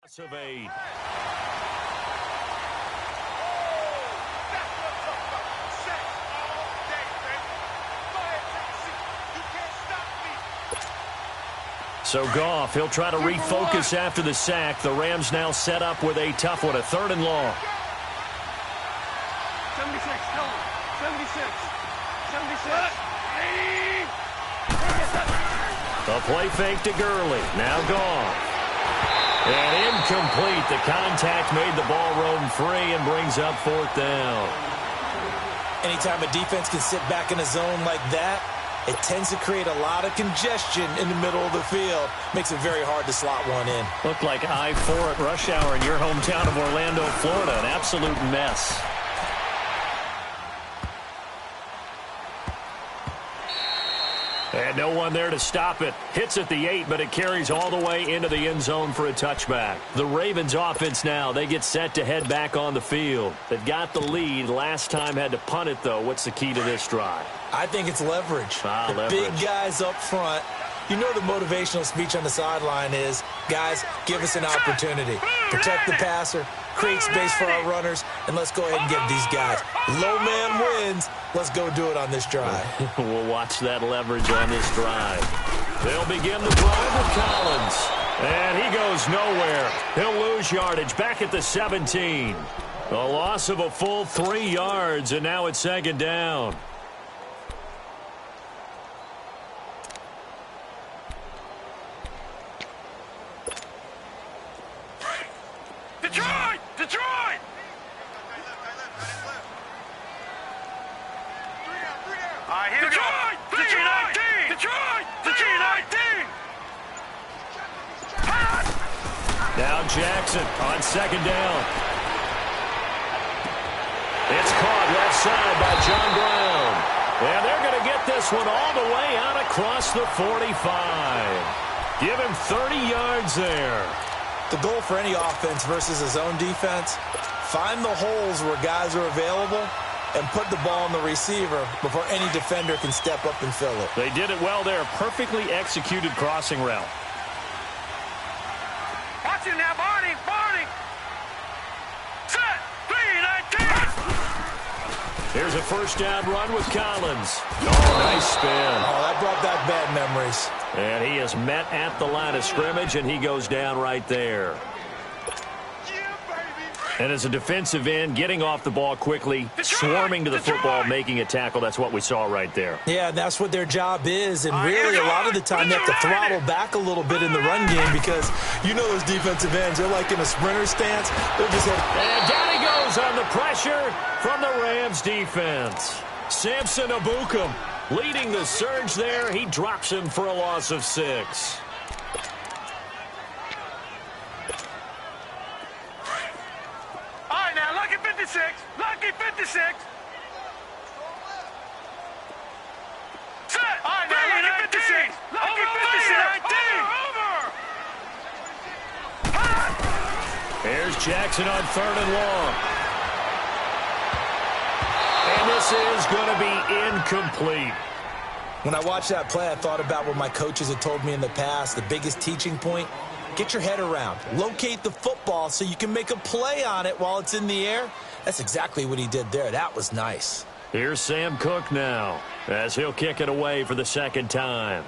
Of 8. So Goff, he'll try to refocus after the sack. The Rams now set up with a tough one, a 3rd and long. 76, come on. 76. 76. The play fake to Gurley. Now Goff. And incomplete. The contact made the ball roam free and brings up 4th down. Anytime a defense can sit back in a zone like that, it tends to create a lot of congestion in the middle of the field. Makes it very hard to slot one in. Looked like I-4 at rush hour in your hometown of Orlando, Florida. An absolute mess. And no one there to stop it. Hits at the 8, but it carries all the way into the end zone for a touchback. The Ravens offense now, they get set to head back on the field. They've got the lead. Last time had to punt it, though. What's the key to this drive? I think it's leverage. Leverage. Big guys up front. You know the motivational speech on the sideline is, guys, give us an opportunity. Protect the passer, create space for our runners, and let's go ahead and get these guys. Low man wins. Let's go do it on this drive. We'll watch that leverage on this drive. They'll begin the drive with Collins. And he goes nowhere. He'll lose yardage back at the 17. A loss of a full 3 yards, and now it's 2nd down. Detroit! Detroit! All right, here we go. Detroit! Detroit! Detroit! Now Jackson on 2nd down. It's caught left side by John Brown. And they're going to get this one all the way out across the 45. Give him 30 yards there. The goal for any offense versus a zone defense, find the holes where guys are available and put the ball on the receiver before any defender can step up and fill it. They did it well there. Perfectly executed crossing route. Watch it now, Barney! Barney! Set! 3-19! Here's a 1st down run with Collins. Oh, nice spin. Oh, that brought back bad memories. And he is met at the line of scrimmage, and he goes down right there. And as a defensive end, getting off the ball quickly, swarming to the football, making a tackle, that's what we saw right there. Yeah, that's what their job is, and really a lot of the time they have to throttle back a little bit in the run game because you know those defensive ends, they're like in a sprinter stance. They're just and down he goes on the pressure from the Rams defense. Samson Abukum leading the surge there. He drops him for a loss of 6. All right, now, Lucky 56. Lucky 56. Set. All right, now, Lucky 56. Lucky 56. Over. Here's Jackson on 3rd and long. And this is going to be incomplete. When I watched that play, I thought about what my coaches had told me in the past. The biggest teaching point, get your head around. Locate the football so you can make a play on it while it's in the air. That's exactly what he did there. That was nice. Here's Sam Cook now as he'll kick it away for the 2nd time.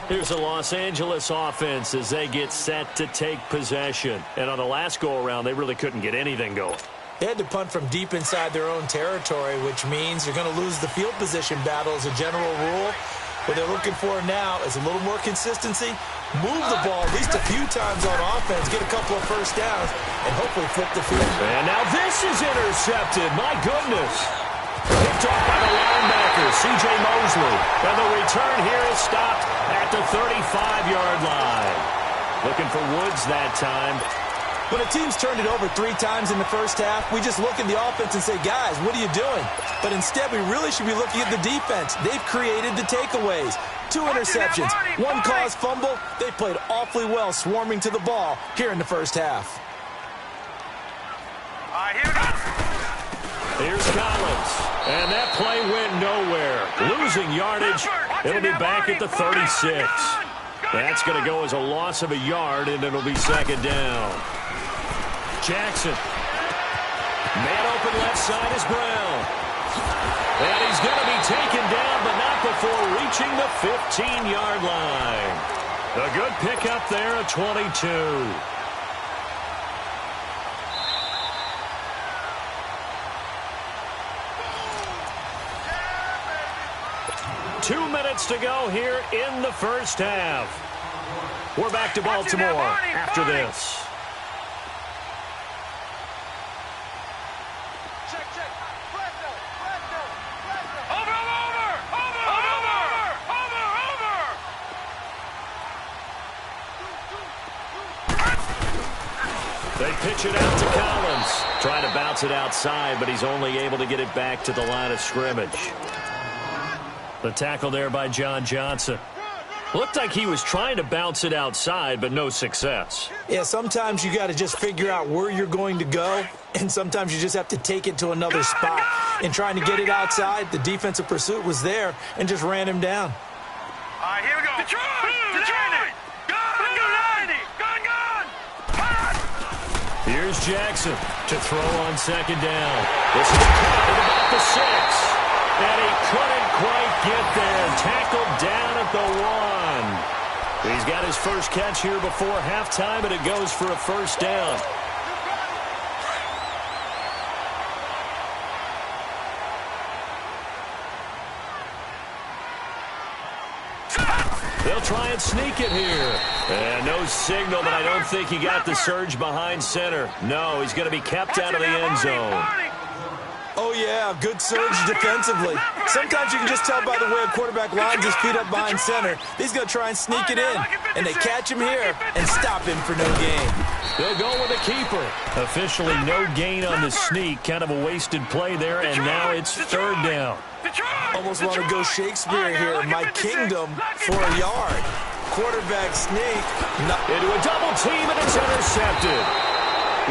Here's the Los Angeles offense as they get set to take possession. And on the last go-around, they really couldn't get anything going. They had to punt from deep inside their own territory, which means you're going to lose the field position battle as a general rule. What they're looking for now is a little more consistency, move the ball at least a few times on offense, get a couple of 1st downs, and hopefully flip the field. And now this is intercepted. My goodness. Picked off by the linebacker, C.J. Mosley. And the return here is stopped at the 35-yard line. Looking for Woods that time. When a team's turned it over 3 times in the 1st half, we just look at the offense and say, guys, what are you doing? But instead, we really should be looking at the defense. They've created the takeaways. 2 interceptions, 1 caused fumble. They played awfully well swarming to the ball here in the 1st half. here we go. Here's Collins. And that play went nowhere. Losing yardage. It'll be back at the 36. That's going to go as a loss of a yard, and it'll be second down. Jackson. Man open left side is Brown. And he's going to be taken down, but not before reaching the 15-yard line. A good pickup there at 22. 2 minutes to go here in the first half. We're back to Baltimore after this. They pitch it out to Collins. Trying to bounce it outside, but he's only able to get it back to the line of scrimmage. The tackle there by John Johnson. Looked like he was trying to bounce it outside, but no success. Yeah, sometimes you got to just figure out where you're going to go, and sometimes you just have to take it to another spot. In trying to get it outside, the defensive pursuit was there and just ran him down. All right, here we go. Detroit! Gun! Here's Jackson to throw on second down. This is caught at about the 6. And he couldn't quite get there. Tackled down at the 1. He's got his first catch here before halftime, and it goes for a first down. They'll try and sneak it here. And no signal, but I don't think he got the surge behind center. No, he's going to be kept out of the end zone. Oh, yeah, good surge defensively. Sometimes you can just tell by the way a quarterback lines his feet up behind center. He's going to try and sneak it in, and they catch him here and stop him for no gain. They'll go with a keeper. Officially no gain on the sneak. Kind of a wasted play there, and now it's third down. Almost want to go Shakespeare here. My kingdom for a yard. Quarterback sneak. Into a double team, and it's intercepted.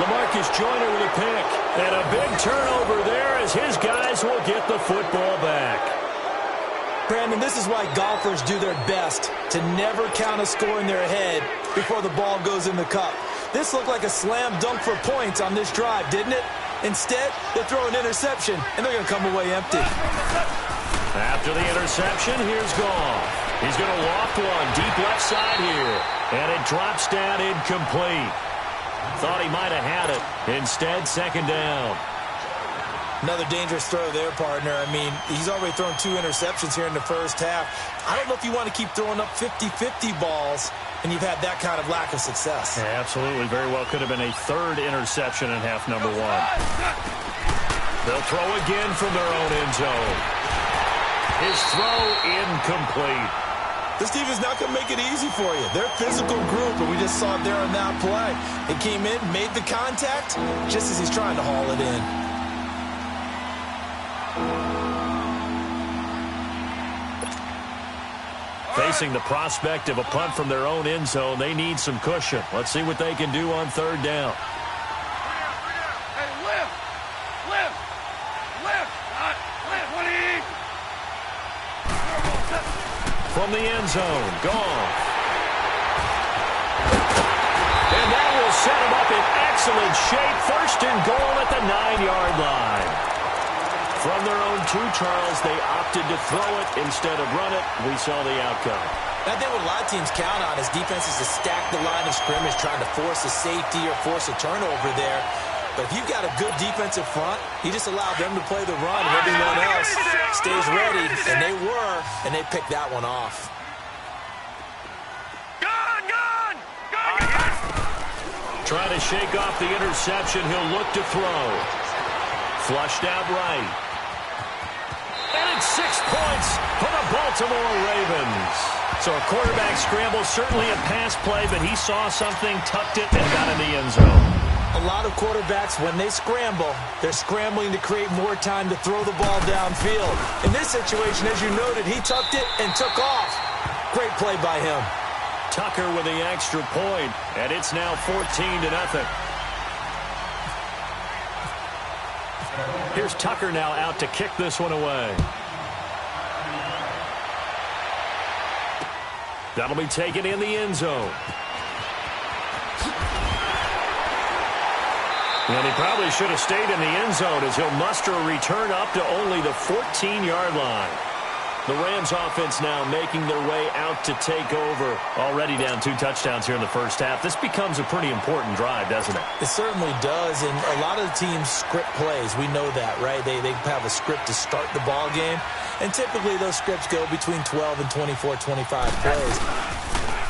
LaMarcus Joyner with a pick. And a big turnover there as his guys will get the football back. Brandon, this is why golfers do their best to never count a score in their head before the ball goes in the cup. This looked like a slam dunk for points on this drive, didn't it? Instead, they throw an interception, and they're going to come away empty. After the interception, here's Goff. He's going to loft one deep left side here. And it drops down incomplete. Thought he might have had it. Instead, second down. Another dangerous throw there, partner. I mean, he's already thrown 2 interceptions here in the first half. I don't know if you want to keep throwing up 50-50 balls, and you've had that kind of lack of success. Yeah, absolutely. Very well could have been a third interception in half number 1. They'll throw again from their own end zone. His throw incomplete. This team is not going to make it easy for you. They're a physical group, and we just saw it there on that play. It came in, made the contact, just as he's trying to haul it in. Facing the prospect of a punt from their own end zone, they need some cushion. Let's see what they can do on third down. Hey, lift! What do you need? From the end zone, Goff. And that will set him up in excellent shape. First and goal at the 9-yard line. From their own 2, Charles, they opted to throw it instead of run it. We saw the outcome. I think what a lot of teams count on is defenses to stack the line of scrimmage, trying to force a safety or force a turnover there. But if you've got a good defensive front, you just allow them to play the run, and everyone else stays ready. And they were, and they picked that one off. Gun! Trying to shake off the interception. He'll look to throw. Flushed out right. And it's 6 points for the Baltimore Ravens. So a quarterback scramble, certainly a pass play, but he saw something, tucked it, and got in the end zone. A lot of quarterbacks, when they scramble, they're scrambling to create more time to throw the ball downfield. In this situation, as you noted, he tucked it and took off. Great play by him. Tucker with the extra point, and it's now 14-0. Here's Tucker now out to kick this one away. That'll be taken in the end zone. And he probably should have stayed in the end zone as he'll muster a return up to only the 14-yard line. The Rams offense now making their way out to take over. Already down 2 touchdowns here in the first half. This becomes a pretty important drive, doesn't it? It certainly does, and a lot of the teams script plays. We know that, right? They have a script to start the ball game, and typically those scripts go between 12 and 24, 25 plays.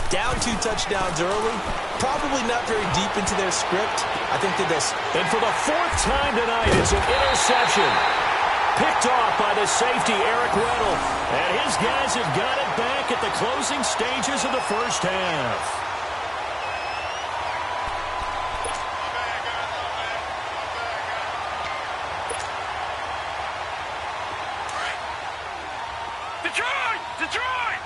Down 2 touchdowns early, probably not very deep into their script. I think that this. And for the 4th time tonight, it's an interception. Picked off by the safety, Eric Weddle. And his guys have got it back at the closing stages of the first half. Detroit! Detroit!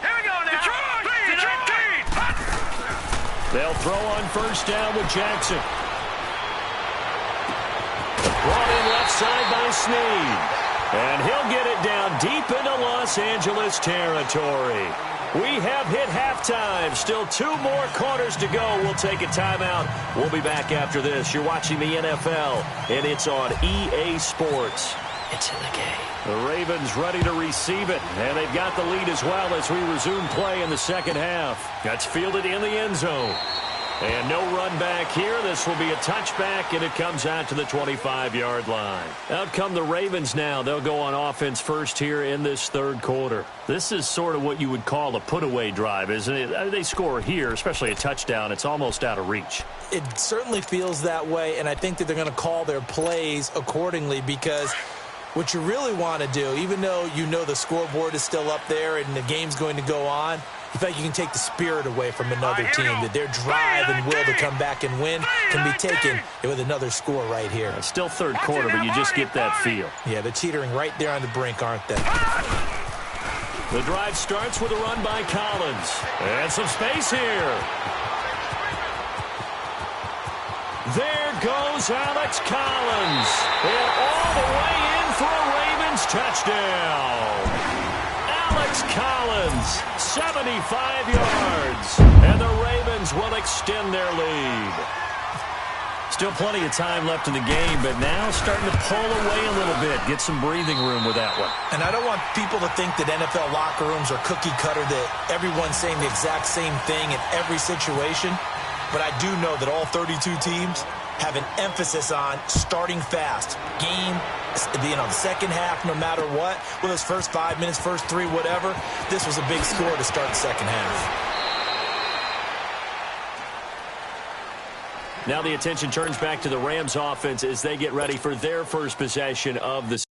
Here we go now. Detroit! Detroit! They'll throw on first down with Jackson. Brought in left side by Snead. And he'll get it down deep into Los Angeles territory. We have hit halftime. Still 2 more quarters to go. We'll take a timeout. We'll be back after this. You're watching the NFL, and it's on EA Sports. It's in the game. The Ravens ready to receive it, and they've got the lead as well as we resume play in the second half. That's fielded in the end zone. And no run back here. This will be a touchback, and it comes out to the 25-yard line. Out come the Ravens now. They'll go on offense first here in this third quarter. This is sort of what you would call a put-away drive, isn't it? They score here, especially a touchdown. It's almost out of reach. It certainly feels that way, and I think that they're going to call their plays accordingly because what you really want to do, even though you know the scoreboard is still up there and the game's going to go on, in fact, you can take the spirit away from another team, that their drive and will to come back and win can be taken with another score right here. It's still third quarter, but you just get that feel. Yeah, they're teetering right there on the brink, aren't they? The drive starts with a run by Collins. And some space here. There goes Alex Collins. And all the way in for a Ravens touchdown. Alex Collins, 75 yards, and the Ravens will extend their lead. Still plenty of time left in the game, but now starting to pull away a little bit, get some breathing room with that one. And I don't want people to think that NFL locker rooms are cookie cutter, that everyone's saying the exact same thing in every situation, but I do know that all 32 teams have an emphasis on starting fast. Game, the second half, no matter what, with those first 5 minutes, first 3, whatever, this was a big score to start the second half. Now the attention turns back to the Rams offense as they get ready for their first possession of the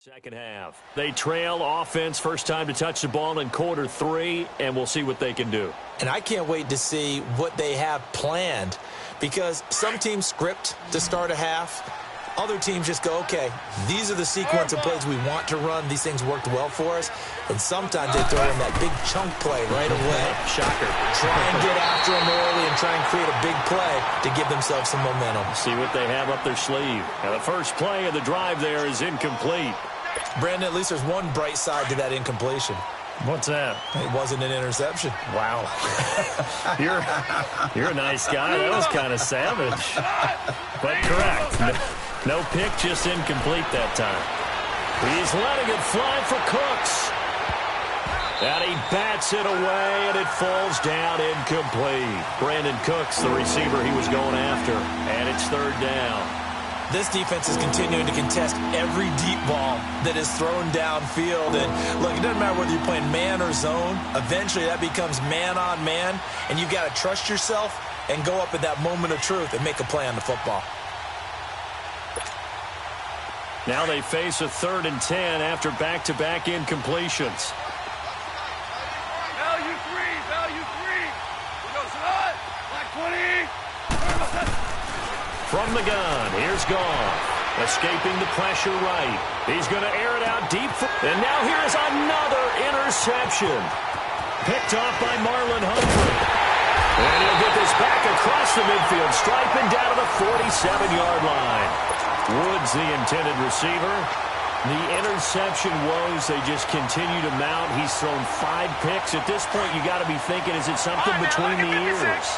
second half. They trail offense, first time to touch the ball in quarter 3, and we'll see what they can do. And I can't wait to see what they have planned, because some teams script to start a half. Other teams just go, okay, these are the sequence of plays we want to run. These things worked well for us. And sometimes they throw in that big chunk play right away. Shocker. Try and get after them early and try and create a big play to give themselves some momentum. See what they have up their sleeve. Now the first play of the drive there is incomplete. Brandon, at least there's one bright side to that incompletion. What's that? It wasn't an interception. Wow. You're a nice guy. That was kind of savage. But correct. No pick, just incomplete that time. He's letting it fly for Cooks. And he bats it away, and it falls down incomplete. Brandon Cooks, the receiver he was going after. And it's third down. This defense is continuing to contest every deep ball that is thrown downfield. And, look, it doesn't matter whether you're playing man or zone. Eventually, that becomes man-on-man, and you've got to trust yourself and go up at that moment of truth and make a play on the football. Now they face a 3rd and 10 after back-to-back incompletions. Value three. Here goes on. Black 20. From the gun, here's Goff. Escaping the pressure right. He's going to air it out deep. And now here's another interception. Picked off by Marlon Humphrey. And he'll get this back across the midfield stripe and down to the 47-yard line. Woods, the intended receiver. The interception woes, they just continue to mount. He's thrown 5 picks. At this point, you got to be thinking, is it something between the ears?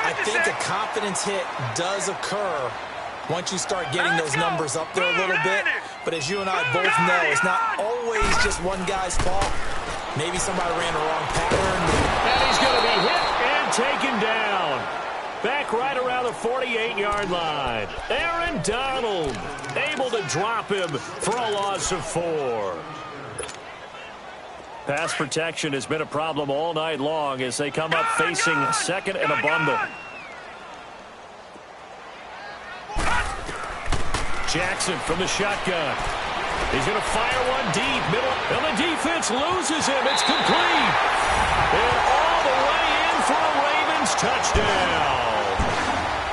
I think a confidence hit does occur once you start getting those numbers up there a little bit. But as you and I both know, it's not always just one guy's fault. Maybe somebody ran the wrong pattern. And he's going to be hit and taken down. Back right around the 48-yard line. Aaron Donald able to drop him for a loss of 4. Pass protection has been a problem all night long as they come up facing second and a bundle. Jackson from the shotgun. He's going to fire one deep. Middle. And the defense loses him. It's complete. And all the way in for a Ravens touchdown.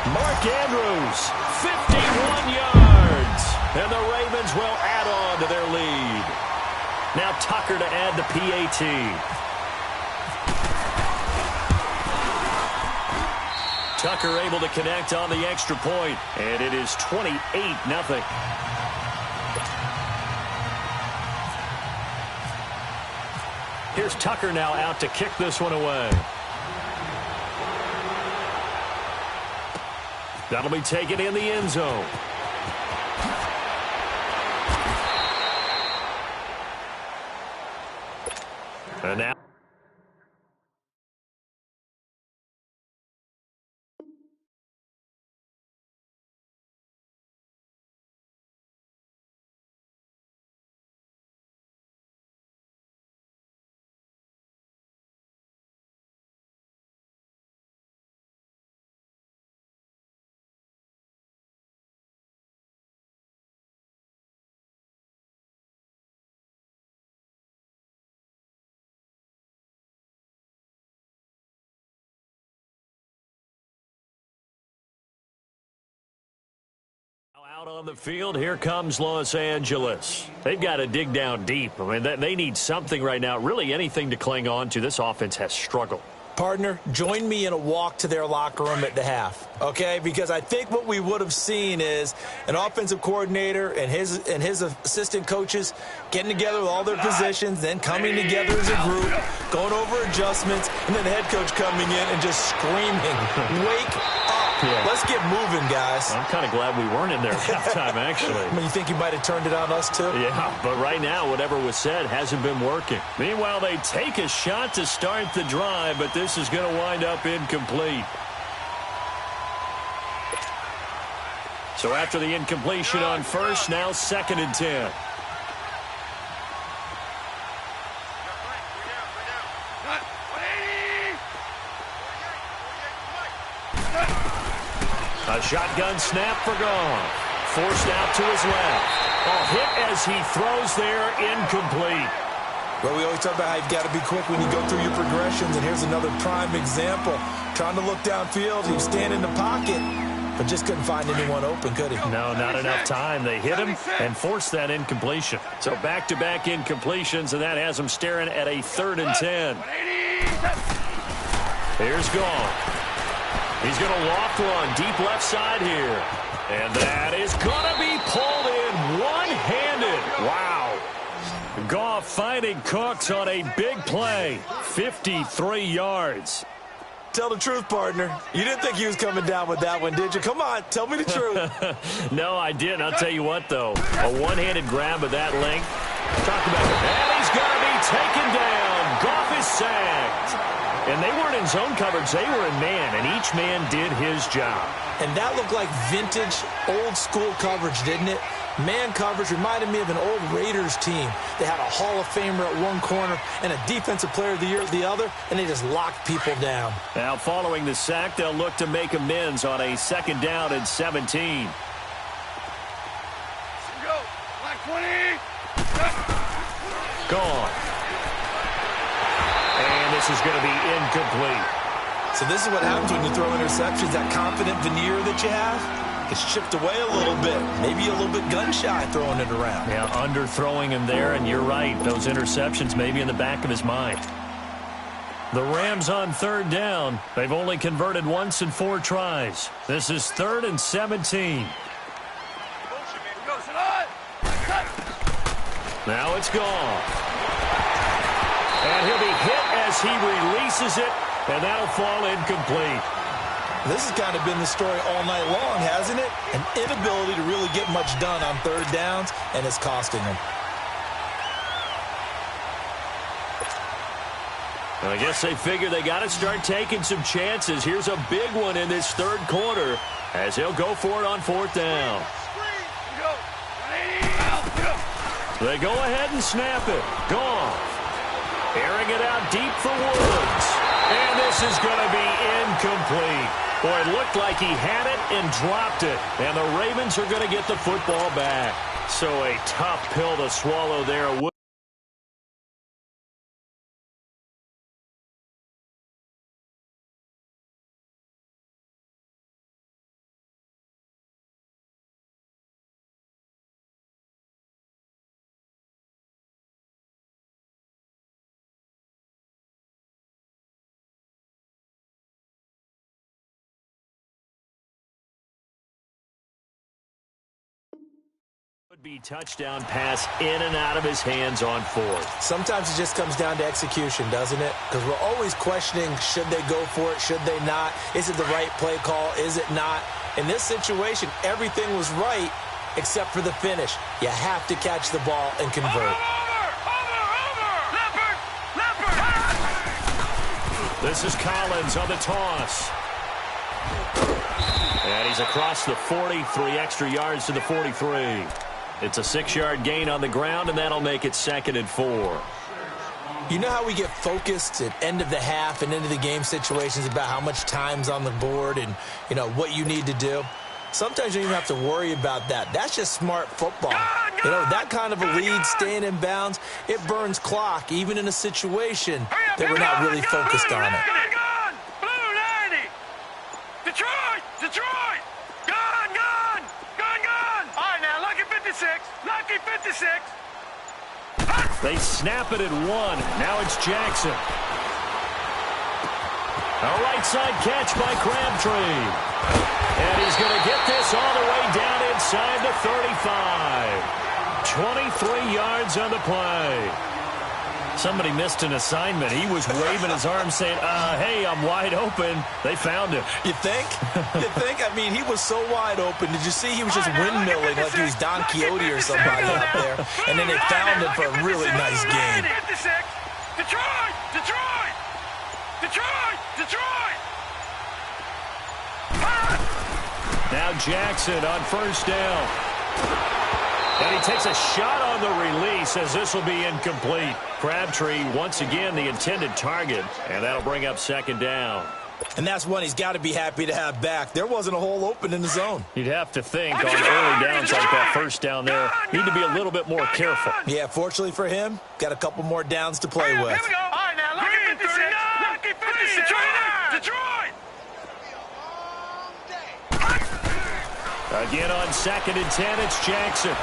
Mark Andrews, 51 yards. And the Ravens will add on to their lead. Now Tucker to add the PAT. Tucker able to connect on the extra point. And it is 28-0. Here's Tucker now out to kick this one away. That'll be taken in the end zone. And now out on the field, here comes Los Angeles. They've got to dig down deep. I mean, they need something right now, really anything to cling on to. This offense has struggled. Partner, join me in a walk to their locker room at the half, okay? Because I think what we would have seen is an offensive coordinator and his assistant coaches getting together with all their positions, then coming together as a group, going over adjustments, and then the head coach coming in and just screaming, wake up. Yeah. Let's get moving, guys. I'm kind of glad we weren't in there at halftime, actually. I mean, you think you might have turned it on us, too? Yeah, but right now, whatever was said hasn't been working. Meanwhile, they take a shot to start the drive, but this is going to wind up incomplete. So after the incompletion on first, now 2nd and 10. A shotgun snap for Goff. Forced out to his left. A hit as he throws there, incomplete. Well, we always talk about how you've got to be quick when you go through your progressions, and here's another prime example. Trying to look downfield, he was standing in the pocket, but just couldn't find anyone open, could he? No, not enough time. They hit him and forced that incompletion. So back-to-back incompletions, and that has him staring at a 3rd and 10. Here's Goff. He's going to loft one deep left side here. And that is going to be pulled in one-handed. Wow. off finding Cooks on a big play. 53 yards. Tell the truth, partner. You didn't think he was coming down with that one, did you? Come on, tell me the truth. No, I didn't. I'll tell you what, though. A one-handed grab of that length. Talk about it. And he's going to be taken down. Goff is sacked. And they weren't in zone coverage. They were in man, and each man did his job. And that looked like vintage, old-school coverage, didn't it? Man coverage reminded me of an old Raiders team. They had a Hall of Famer at one corner and a Defensive Player of the Year at the other, and they just locked people down. Now, following the sack, they'll look to make amends on a 2nd down and 17. Go. Black 20. Gone. And this is going to be incomplete. So this is what happens when you throw interceptions. That confident veneer that you have gets chipped away a little bit. Maybe a little bit gun-shy throwing it around. Yeah, underthrowing him there, and you're right. Those interceptions may be in the back of his mind. The Rams on 3rd down. They've only converted once in 4 tries. This is 3rd and 17. Now it's gone. And he'll be hit as he releases it, and that'll fall incomplete. This has kind of been the story all night long, hasn't it? An inability to really get much done on 3rd downs, and it's costing them. Well, I guess they figure they got to start taking some chances. Here's a big one in this 3rd quarter as he'll go for it on 4th down. They go ahead and snap it. Gone. Airing it out deep for Woods. And this is going to be incomplete. Boy, it looked like he had it and dropped it. And the Ravens are going to get the football back. So a tough pill to swallow there. Would be touchdown pass in and out of his hands on 4th. Sometimes it just comes down to execution, doesn't it? Because we're always questioning, should they go for it, should they not? Is it the right play call, is it not? In this situation, everything was right except for the finish. You have to catch the ball and convert. Over! Leopard! This is Collins on the toss. And he's across the 40, 3 extra yards to the 43. It's a 6-yard gain on the ground, and that'll make it 2nd and 4. You know how we get focused at end of the half and into the game situations about how much time's on the board and, you know, what you need to do? Sometimes you don't even have to worry about that. That's just smart football. You know, that kind of a lead, staying in bounds, it burns clock, even in a situation that we're not really focused on it. Blue 90! Detroit! Detroit! Gone! All right, now, lucky 56. Lucky 56. They snap it at 1. Now it's Jackson. A right side catch by Crabtree. And he's going to get this all the way down inside the 35. 23 yards on the play. Somebody missed an assignment. He was waving his arms saying, hey, I'm wide open. They found him. You think? You think? I mean, he was so wide open. Did you see he was just windmilling like he was Don Quixote or somebody out there? And then they found him for a really nice game. Detroit! Detroit! Detroit! Detroit! Now Jackson on 1st down. And he takes a shot on the release as this will be incomplete. Crabtree, once again, the intended target, and that'll bring up 2nd down. And that's one he's got to be happy to have back. There wasn't a hole open in the zone. You'd have to think on early downs like that 1st down there, need to be a little bit more careful. Yeah, fortunately for him, got a couple more downs to play with. Here we go. All right, now, lucky 56. Lucky 56. Detroit! Again on 2nd and 10, it's Jackson.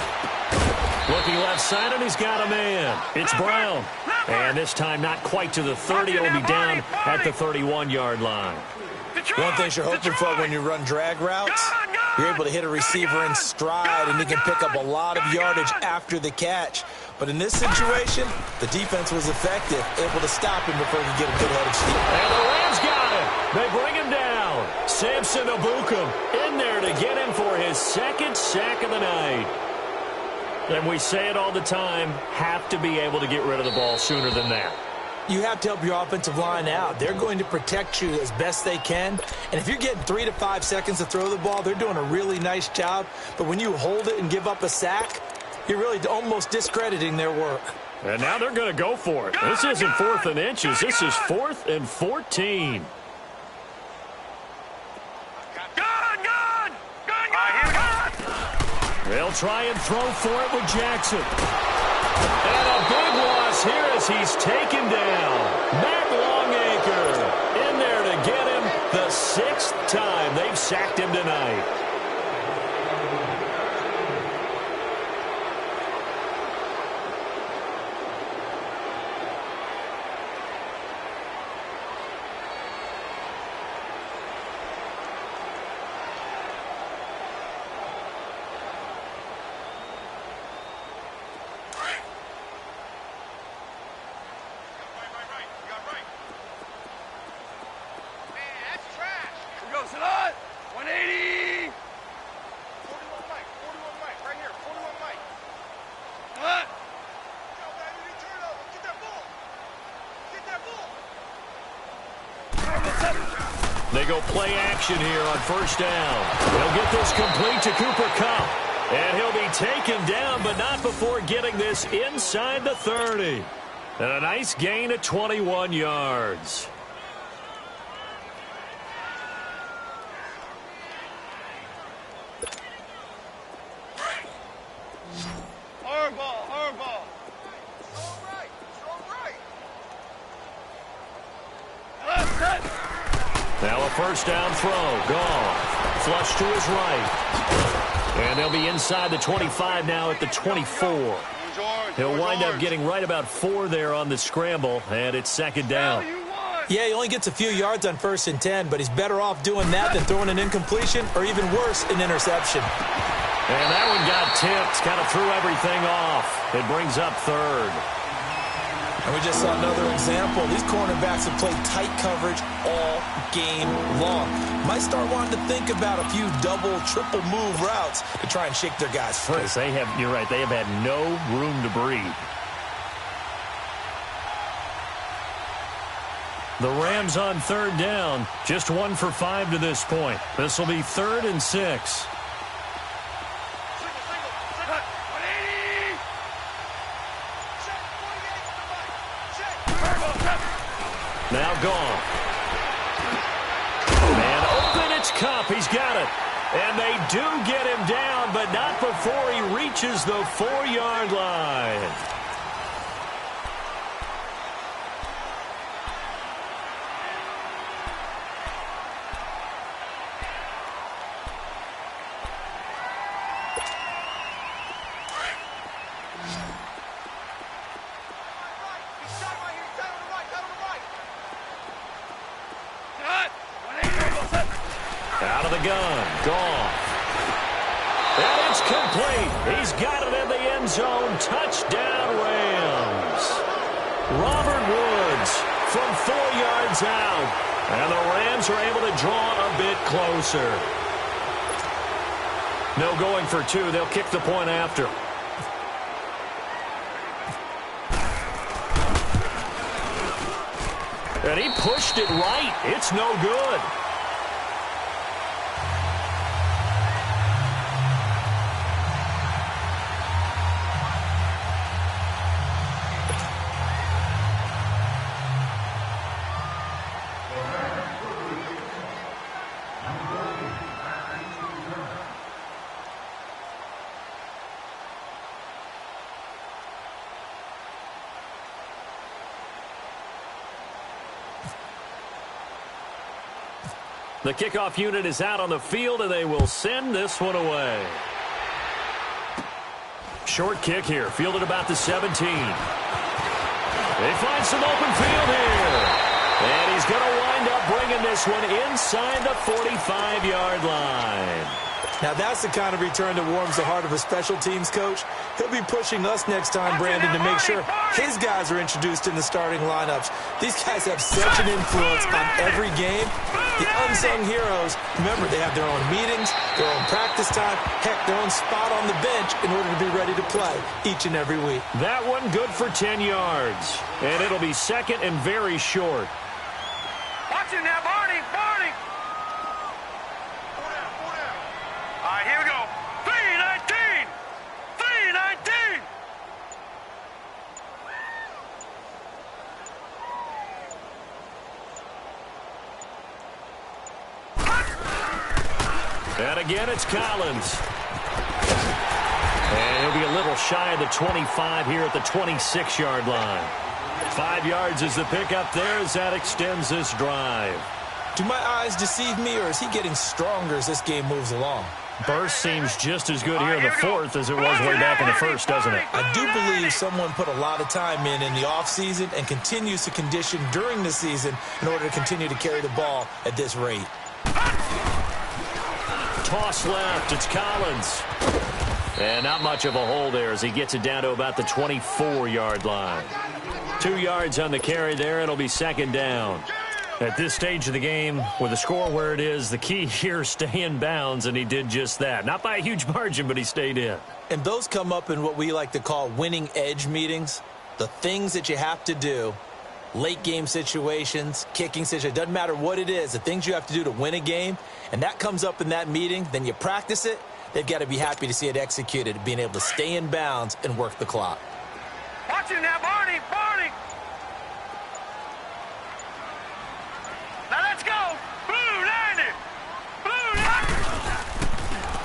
Looking left side, and he's got a man. It's Brown. And this time not quite to the 30. It'll be down at the 31-yard line. One thing you're hoping for when you run drag routes, you're able to hit a receiver in stride, and he can pick up a lot of yardage after the catch. But in this situation, the defense was effective, able to stop him before he could get a good headed steal. And the Rams got him. They bring him down. Samson Ebukam in there to get him for his second sack of the night. And we say it all the time, have to be able to get rid of the ball sooner than that. You have to help your offensive line out. They're going to protect you as best they can. And if you're getting 3 to 5 seconds to throw the ball, they're doing a really nice job. But when you hold it and give up a sack, you're really almost discrediting their work. And now they're going to go for it. This isn't 4th and inches. This is 4th and 14. They'll try and throw for it with Jackson. And a big loss here as he's taken down. Matt Longacre in there to get him the 6th time they've sacked him tonight. They go play action here on 1st down. They'll get this complete to Cooper Kupp. And he'll be taken down, but not before getting this inside the 30. And a nice gain of 21 yards. Now a 1st down throw. Goff. Flush to his right. And they'll be inside the 25 now at the 24. He'll wind up getting right about 4 there on the scramble, and it's 2nd down. Yeah, he only gets a few yards on 1st and 10, but he's better off doing that than throwing an incompletion or even worse, an interception. And that one got tipped, kind of threw everything off. It brings up 3rd. And we just saw another example. These cornerbacks have played tight coverage all game long. Might start wanting to think about a few double, triple move routes to try and shake their guys free. Yes, you're right, they have had no room to breathe. The Rams on 3rd down, just 1 for 5 to this point. This will be 3rd and 6. Now gone. Man open, it's Kupp. He's got it. And they do get him down, but not before he reaches the 4-yard line. Out of the gun, Goff. And it's complete. He's got it in the end zone. Touchdown, Rams. Robert Woods from 4 yards out. And the Rams are able to draw a bit closer. No going for 2. They'll kick the point after. And he pushed it right. It's no good. The kickoff unit is out on the field, and they will send this one away. Short kick here, fielded about the 17. They find some open field here. And he's going to wind up bringing this one inside the 45-yard line. Now, that's the kind of return that warms the heart of a special teams coach. He'll be pushing us next time, Brandon, to make sure his guys are introduced in the starting lineups. These guys have such an influence on every game. The unsung heroes, remember, they have their own meetings, their own practice time, heck, their own spot on the bench in order to be ready to play each and every week. That one good for 10 yards. And it'll be second and very short. Watch it now, Barney. All right, here we go. 3-19. 3-19. And again, it's Collins. And he'll be a little shy of the 25 here at the 26-yard line. 5 yards is the pickup there as that extends this drive. Do my eyes deceive me, or is he getting stronger as this game moves along? Burst seems just as good here in the fourth as it was way back in the first, doesn't it? I do believe someone put a lot of time in the offseason and continues to condition during the season in order to continue to carry the ball at this rate. Toss left. It's Collins. And not much of a hole there as he gets it down to about the 24-yard line. 2 yards on the carry there. It'll be second down. At this stage of the game, with the score where it is, the key here is stay in bounds, and he did just that. Not by a huge margin, but he stayed in. And those come up in what we like to call winning edge meetings. The things that you have to do, late game situations, kicking situations, doesn't matter what it is, the things you have to do to win a game, and that comes up in that meeting, then you practice it, they've got to be happy to see it executed, being able to stay in bounds and work the clock. Watch it now, Barney. Now let's go. Blue 90.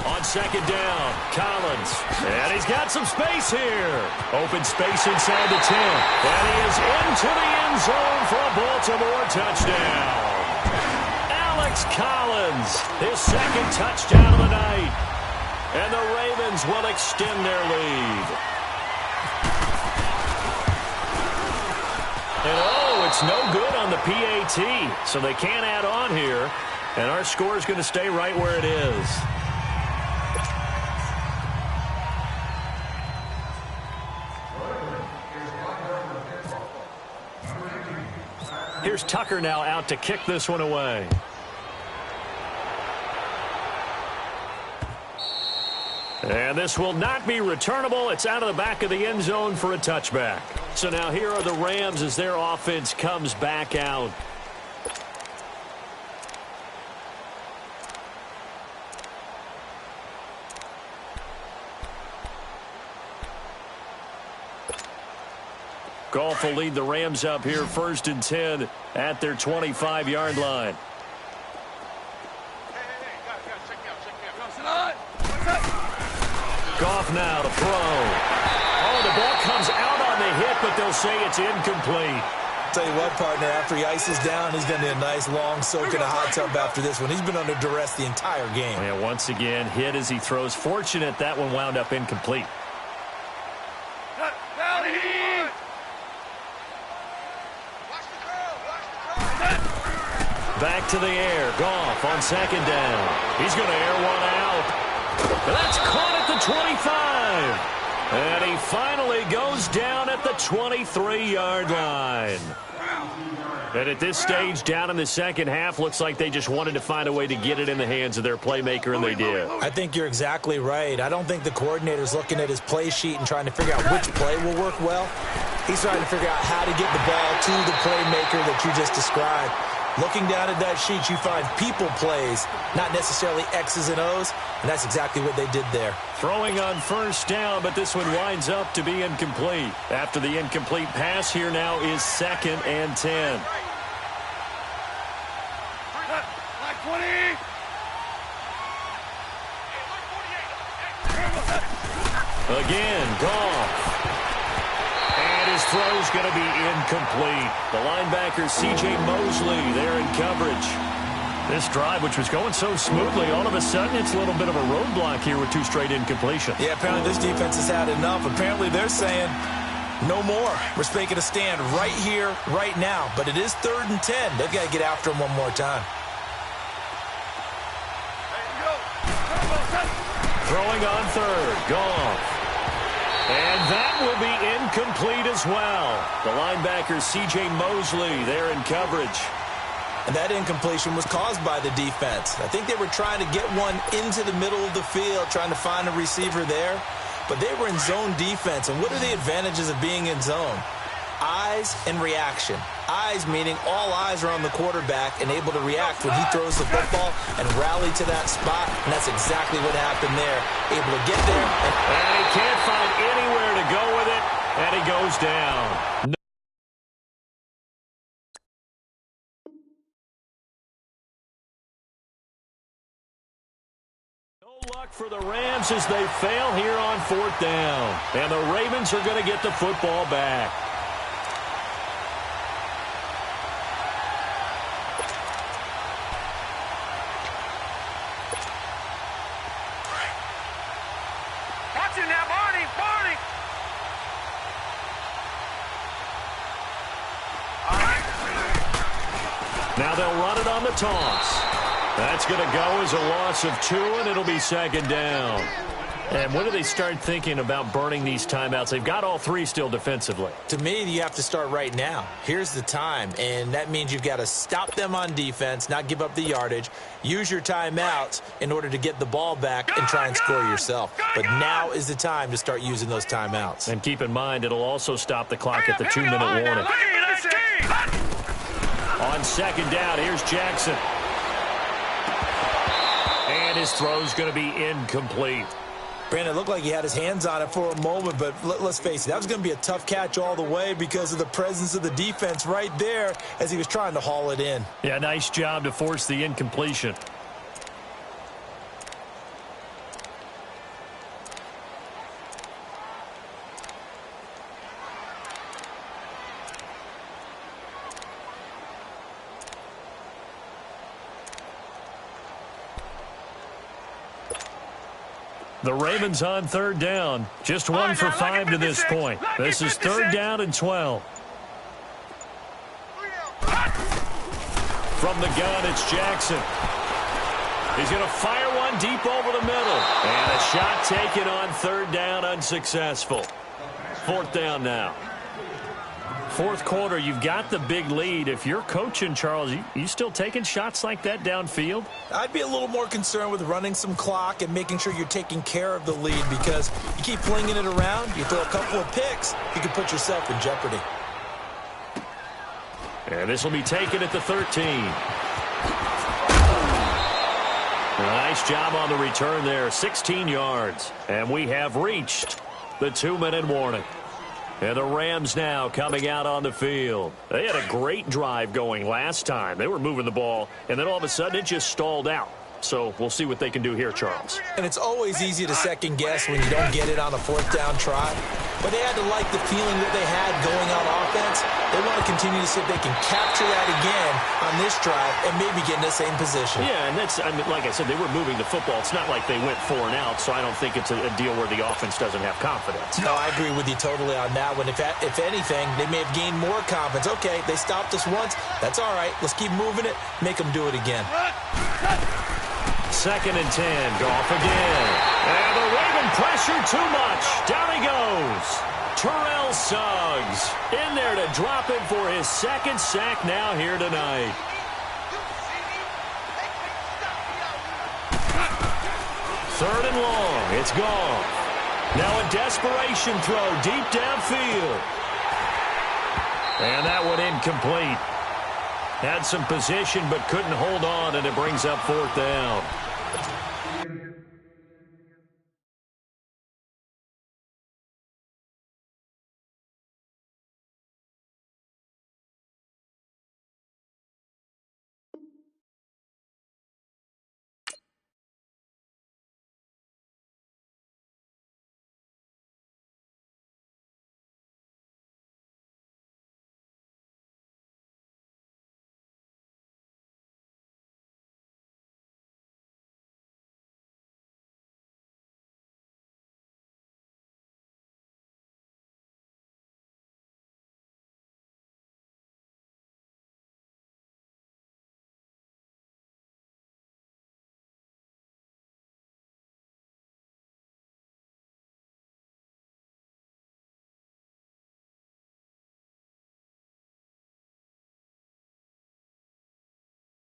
On second down, Collins. And he's got some space here. Open space inside the 10. And he is into the end zone for a Baltimore touchdown. Alex Collins, his second touchdown of the night. And the Ravens will extend their lead. And it's no good on the PAT, so they can't add on here. And our score is going to stay right where it is. Here's Tucker now out to kick this one away. And this will not be returnable. It's out of the back of the end zone for a touchback. So now here are the Rams as their offense comes back out. Goff will lead the Rams up here 1st and 10 at their 25-yard line. Goff now to throw. Oh, the ball comes out on the hit, but they'll say it's incomplete. Tell you what, partner, after he ices down, he's going to need a nice long soak in a hot tub after this one. He's been under duress the entire game. Yeah, once again, hit as he throws. Fortunate that one wound up incomplete. Back to the air. Goff on second down. He's going to air one out. That's caught at the 25. And he finally goes down at the 23-yard line. And at this stage, down in the second half, looks like they just wanted to find a way to get it in the hands of their playmaker, and they did. I think you're exactly right. I don't think the coordinator's looking at his play sheet and trying to figure out which play will work well. He's trying to figure out how to get the ball to the playmaker that you just described. Looking down at that sheet, you find people plays, not necessarily X's and O's, and that's exactly what they did there. Throwing on first down, but this one winds up to be incomplete. After the incomplete pass, here now is 2nd and 10. Again, Goff. And his throw's going to be incomplete. The linebacker, C.J. Mosley, there in coverage. This drive, which was going so smoothly, all of a sudden it's a little bit of a roadblock here with 2 straight incompletions. Yeah, apparently this defense has had enough. Apparently they're saying no more. We're making a stand right here, right now. But it is 3rd and 10. They've got to get after him one more time. Hey, go. Throwing on third. Goff. And that will be incomplete as well. The linebacker, C.J. Mosley, there in coverage. And that incompletion was caused by the defense. I think they were trying to get one into the middle of the field, trying to find a receiver there. But they were in zone defense. And what are the advantages of being in zone? Eyes and reaction. Eyes meaning all eyes are on the quarterback and able to react when he throws the football and rally to that spot. And that's exactly what happened there. Able to get there. And he can't find anywhere to go with it. And he goes down. No luck for the Rams as they fail here on fourth down. And the Ravens are going to get the football back. Now they'll run it on the toss. That's going to go as a loss of 2, and it'll be second down. And when do they start thinking about burning these timeouts? They've got all 3 still defensively. To me, you have to start right now. Here's the time, and that means you've got to stop them on defense, not give up the yardage, use your timeouts in order to get the ball back and try and score yourself. But now is the time to start using those timeouts. And keep in mind, it'll also stop the clock at the 2-minute warning. On second down, here's Jackson. And his throw's going to be incomplete. Brandon, it looked like he had his hands on it for a moment, but let's face it, that was going to be a tough catch all the way because of the presence of the defense right there as he was trying to haul it in. Yeah, nice job to force the incompletion. The Ravens on third down. Just 1 for 5 to this point. This is third down and 12. From the gun, it's Jackson. He's going to fire one deep over the middle. And a shot taken on third down, unsuccessful. Fourth down now. Fourth quarter, you've got the big lead. If you're coaching, Charles, you still taking shots like that downfield? I'd be a little more concerned with running some clock and making sure you're taking care of the lead because you keep flinging it around, you throw a couple of picks, you can put yourself in jeopardy. And this will be taken at the 13. Nice job on the return there, 16 yards. And we have reached the 2-minute warning. And the Rams now coming out on the field. They had a great drive going last time. They were moving the ball, and then all of a sudden it just stalled out. So we'll see what they can do here, Charles. And it's always easy to second guess when you don't get it on a fourth down try. But they had to like the feeling that they had going on offense. They want to continue to see if they can capture that again on this drive and maybe get in the same position. Yeah, and that's, I mean, like I said, they were moving the football. It's not like they went 4 and out, so I don't think it's a deal where the offense doesn't have confidence. No, I agree with you totally on that one. If anything, they may have gained more confidence. Okay, they stopped us once. That's all right. Let's keep moving it. Make them do it again. Second and 10. Goff again. And the Raven pressure too much. Down he goes. Terrell Suggs in there to drop him for his second sack now here tonight. Third and long. It's Goff. Now a desperation throw deep downfield. And that one incomplete. Had some position but couldn't hold on, and it brings up fourth down.